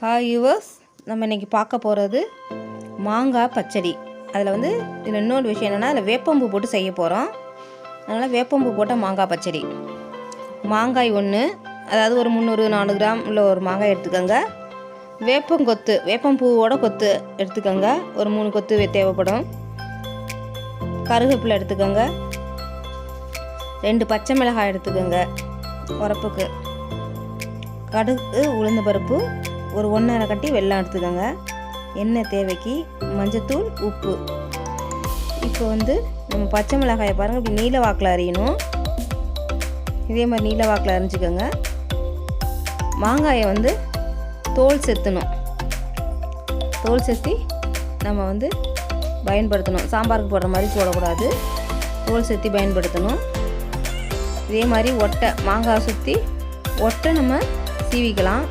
Hi viewers, நம்ம இன்றைக்கி பார்க்க போகிறது மாங்காய் பச்சடி. அதில் வந்து இதில் இன்னொரு விஷயம் என்னென்னா, அதில் வேப்பம்பூ போட்டு செய்ய போகிறோம். அதனால் வேப்பம்பூ போட்ட மாங்காய் பச்சடி. மாங்காய் ஒன்று, அதாவது ஒரு 300-400 கிராம் உள்ள ஒரு மாங்காய் எடுத்துக்கோங்க. வேப்பங்கொத்து, வேப்பம்பூவோட கொத்து எடுத்துக்கோங்க. ஒரு 3 கொத்து தேவைப்படும். கருவேப்பிலை எடுத்துக்கோங்க. 2 பச்சை மிளகாய் எடுத்துக்கோங்க உரப்புக்கு. கடுகு, உளுந்து பருப்பு, ஒரு 1.5 கட்டி வெல்லம் எடுத்துக்கோங்க. எண்ணெய் தேவைக்கு, மஞ்சத்தூள், உப்பு. இப்போ வந்து நம்ம பச்சை மிளகாயை பாருங்கள், இப்படி நீல வாக்கில் அரியணும். இதே மாதிரி நீல வாக்கில் அரிஞ்சிக்கோங்க. மாங்காயை வந்து தோல் செத்தணும். தோல் செத்தி நம்ம வந்து பயன்படுத்தணும். சாம்பாருக்கு போடுற மாதிரி போடக்கூடாது, தோல் செத்தி பயன்படுத்தணும். இதே மாதிரி ஒட்டை மாங்காய் சுற்றி ஒட்டை நம்ம சீவிக்கலாம்.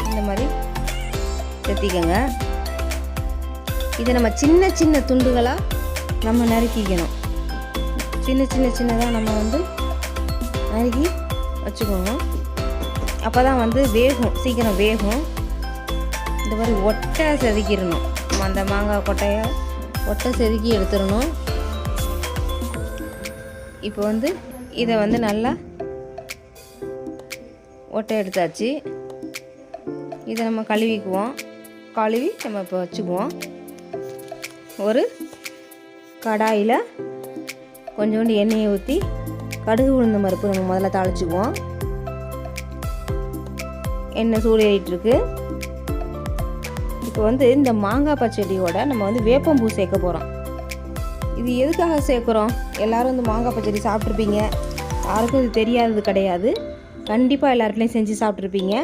இந்த மாதிரி செத்திக்கங்க. இதை நம்ம சின்ன சின்ன துண்டுகளாக நம்ம நறுக்கிக்கணும். சின்னதாக நம்ம வந்து நறுக்கி வச்சுக்கோங்க. அப்போ தான் வந்து வேகும், சீக்கிரம் வேகும். இந்த மாதிரி ஒட்டை செதுக்கிடணும். அந்த மாங்காய் கொட்டையை ஒட்டை செதுக்கி எடுத்துடணும். இப்போ வந்து இதை வந்து நல்லா ஒட்டை எடுத்தாச்சு. இதை நம்ம கழுவிக்குவோம். கழுவி நம்ம இப்போ வச்சுக்குவோம். ஒரு கடாயில் கொஞ்சோண்டு எண்ணெயை ஊற்றி கடுகு உளுந்த பருப்பு நம்ம முதல்ல தாளிச்சுக்குவோம். எண்ணெய் சூடு ஏறிட்டுருக்கு. இப்போ வந்து இந்த மாங்காய் பச்சடியோட நம்ம வந்து வேப்பம்பூ சேர்க்க போகிறோம். இது எதுக்காக சேர்க்குறோம்? எல்லோரும் வந்து மாங்காய் பச்சடி சாப்பிட்ருப்பீங்க. யாருக்கும் இது தெரியாதது கிடையாது. கண்டிப்பாக எல்லாருக்குலையும் செஞ்சு சாப்பிட்ருப்பீங்க.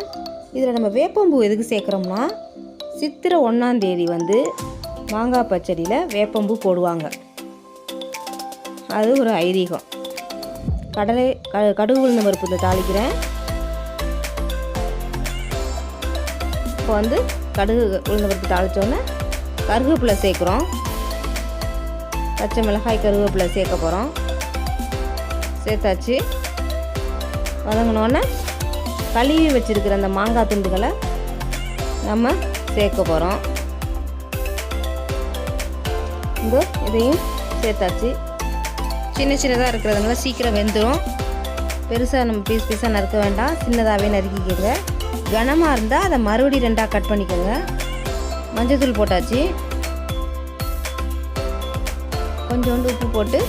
இதில் நம்ம வேப்பம்பூ எதுக்கு சேர்க்குறோம்னா, சித்திரை 1ஆம் தேதி வந்து மாங்காய் பச்சடியில் வேப்பம்பூ போடுவாங்க. அது ஒரு ஐதீகம். கடுகு உளுந்த பருப்பு தாளிக்கிறேன். இப்போ வந்து கடுகு உளுந்த பருப்பு தாளித்தோன்னே கருவேப்பிலை சேர்க்குறோம். பச்சை மிளகாய், கருவேப்பிலை சேர்க்க போகிறோம். சேர்த்தாச்சு. வதங்கினோன்னே கழுவி வச்சுருக்கிற அந்த மாங்காய் துண்டுகளை நம்ம சேர்க்க போகிறோம். இதையும் சேர்த்தாச்சு. சின்னதாக இருக்கிறதுனால சீக்கிரம் வெந்துடும். பெருசாக நம்ம பீஸாக நறுக்க வேண்டாம், சின்னதாகவே நறுக்கிக்கோங்க. கனமாக இருந்தால் அதை மறுபடியும் 2ஆக கட் பண்ணிக்கோங்க. மஞ்சத்தூள் போட்டாச்சு. கொஞ்சோண்டு உப்பு போட்டு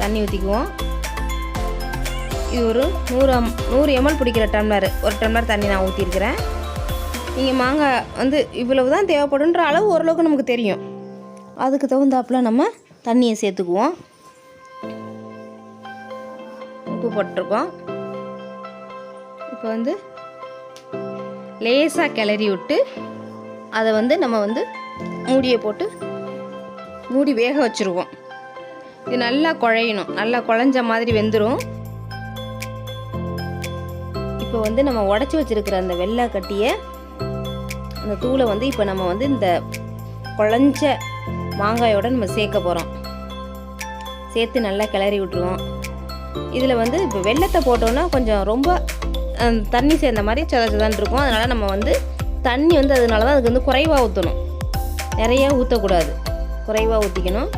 தண்ணி ஊற்றிக்குவோம். இது ஒரு 100 ml பிடிக்கிற டம்ளர், ஒரு டம்ளர் தண்ணி நான் ஊற்றிருக்கிறேன். நீங்கள் மாங்காய் வந்து இவ்வளவு தான் தேவைப்படுன்ற அளவு ஓரளவுக்கு நமக்கு தெரியும். அதுக்கு தகுந்தாப்பில் நம்ம தண்ணியை சேர்த்துக்குவோம். உப்பு போட்டிருக்கோம். இப்போ வந்து லேசாக கிளறி விட்டு அதை வந்து நம்ம வந்து மூடியை போட்டு மூடி வேக வச்சுருவோம். இது நல்லா குழையணும். நல்லா குழஞ்ச மாதிரி வெந்துடும். இப்போ வந்து நம்ம உடச்சி வச்சுருக்கிற அந்த வெள்ளை கட்டியை, அந்த தூளை வந்து இப்போ நம்ம வந்து இந்த குழஞ்ச மாங்காயோடு நம்ம சேர்க்க போகிறோம். சேர்த்து நல்லா கிளறி விட்டுருவோம். இதில் வந்து இப்போ வெள்ளத்தை போட்டோன்னா கொஞ்சம் ரொம்ப தண்ணி சேர்ந்த மாதிரி சதச்சதான் இருக்கும். அதனால் நம்ம வந்து தண்ணி வந்து அதனால தான் அதுக்கு வந்து குறைவாக ஊற்றணும். நிறையா ஊற்றக்கூடாது, குறைவாக ஊற்றிக்கணும்.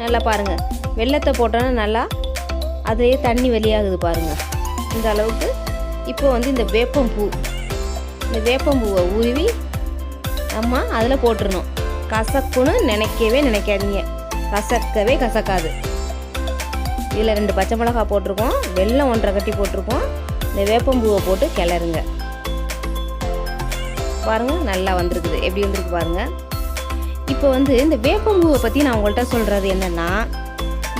நல்லா பாருங்கள், வெள்ளத்தை போட்டோன்னா நல்லா அதிலேயே தண்ணி வெளியாகுது பாருங்கள். இந்த அளவுக்கு. இப்போ வந்து இந்த வேப்பம்பூவை உருவி நம்ம அதில் போட்டுடணும். கசக்குன்னு நினைக்காதீங்க. கசக்காது. இதில் 2 பச்சை மிளகாய் போட்டிருக்கோம், வெல்லம் 1.5 கட்டி போட்டிருக்கோம். இந்த வேப்பம்பூவை போட்டு கிளறுங்க. பாருங்கள், நல்லா வந்திருக்குது. எப்படி வந்திருக்கு பாருங்கள். இப்போ வந்து இந்த வேப்பம்பூவை பற்றி நான் உங்கள்கிட்ட சொல்கிறது என்னென்னா,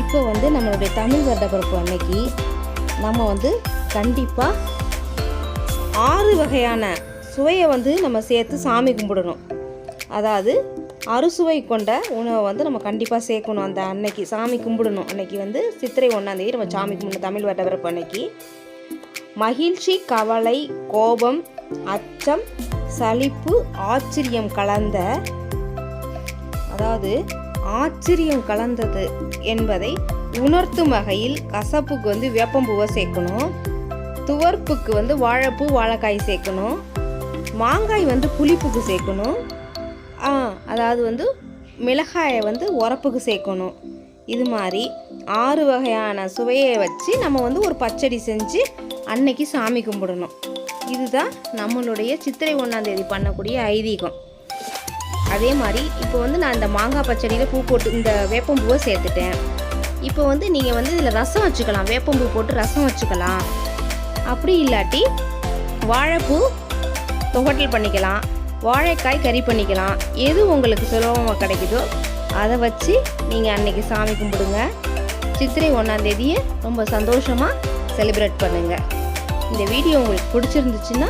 இப்போ வந்து நம்மளுடைய தமிழ் வருடப்பிறப்பு அன்னைக்கு நம்ம வந்து கண்டிப்பாக 6 வகையான சுவையை வந்து நம்ம சேர்த்து சாமி கும்பிடணும். அதாவது அறுசுவை கொண்ட உணவை வந்து நம்ம கண்டிப்பாக சேர்க்கணும். அந்த அன்னைக்கு சாமி கும்பிடணும். அன்னைக்கு வந்து சித்திரை 1ஆம் தேதி நம்ம சாமி கும்பிடணும். தமிழ் வருடப்பிறப்பு அன்னைக்கு மகிழ்ச்சி, கவலை, கோபம், அச்சம், சலிப்பு, ஆச்சரியம் கலந்தது என்பதை உணர்த்தும் வகையில் கசப்புக்கு வந்து வேப்பம்பூவை சேர்க்கணும். துவர்ப்புக்கு வந்து வாழைப்பூ வாழைக்காய் சேர்க்கணும். மாங்காய் வந்து புளிப்புக்கு சேர்க்கணும். அதாவது வந்து மிளகாயை வந்து உரப்புக்கு சேர்க்கணும். இது மாதிரி 6 வகையான சுவையை வச்சு நம்ம வந்து ஒரு பச்சடி செஞ்சு அன்னைக்கு சாமி கும்பிடணும். இதுதான் நம்மளுடைய சித்திரை 1ஆம் தேதி பண்ணக்கூடிய ஐதீகம். அதே மாதிரி இப்போ வந்து நான் இந்த மாங்காய் பச்சடியில் பூ போட்டு இந்த வேப்பம்பூவை சேர்த்துட்டேன். இப்போ வந்து நீங்கள் வந்து இதில் ரசம் வச்சுக்கலாம். வேப்பம்பூ போட்டு ரசம் வச்சுக்கலாம். அப்படி இல்லாட்டி வாழைப்பூ தொகட்டல் பண்ணிக்கலாம், வாழைக்காய் கறி பண்ணிக்கலாம். எது உங்களுக்கு சுலபமாக கிடைக்குதோ அதை வச்சு நீங்கள் அன்றைக்கி சாமி கும்பிடுங்க. சித்திரை 1ஆம் தேதியை ரொம்ப சந்தோஷமாக செலிப்ரேட் பண்ணுங்கள். இந்த வீடியோ உங்களுக்கு பிடிச்சிருந்துச்சுன்னா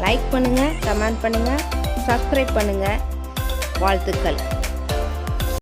லைக் பண்ணுங்கள், கமெண்ட் பண்ணுங்கள், சப்ஸ்கிரைப் பண்ணுங்கள். வாழ்த்துக்கள்.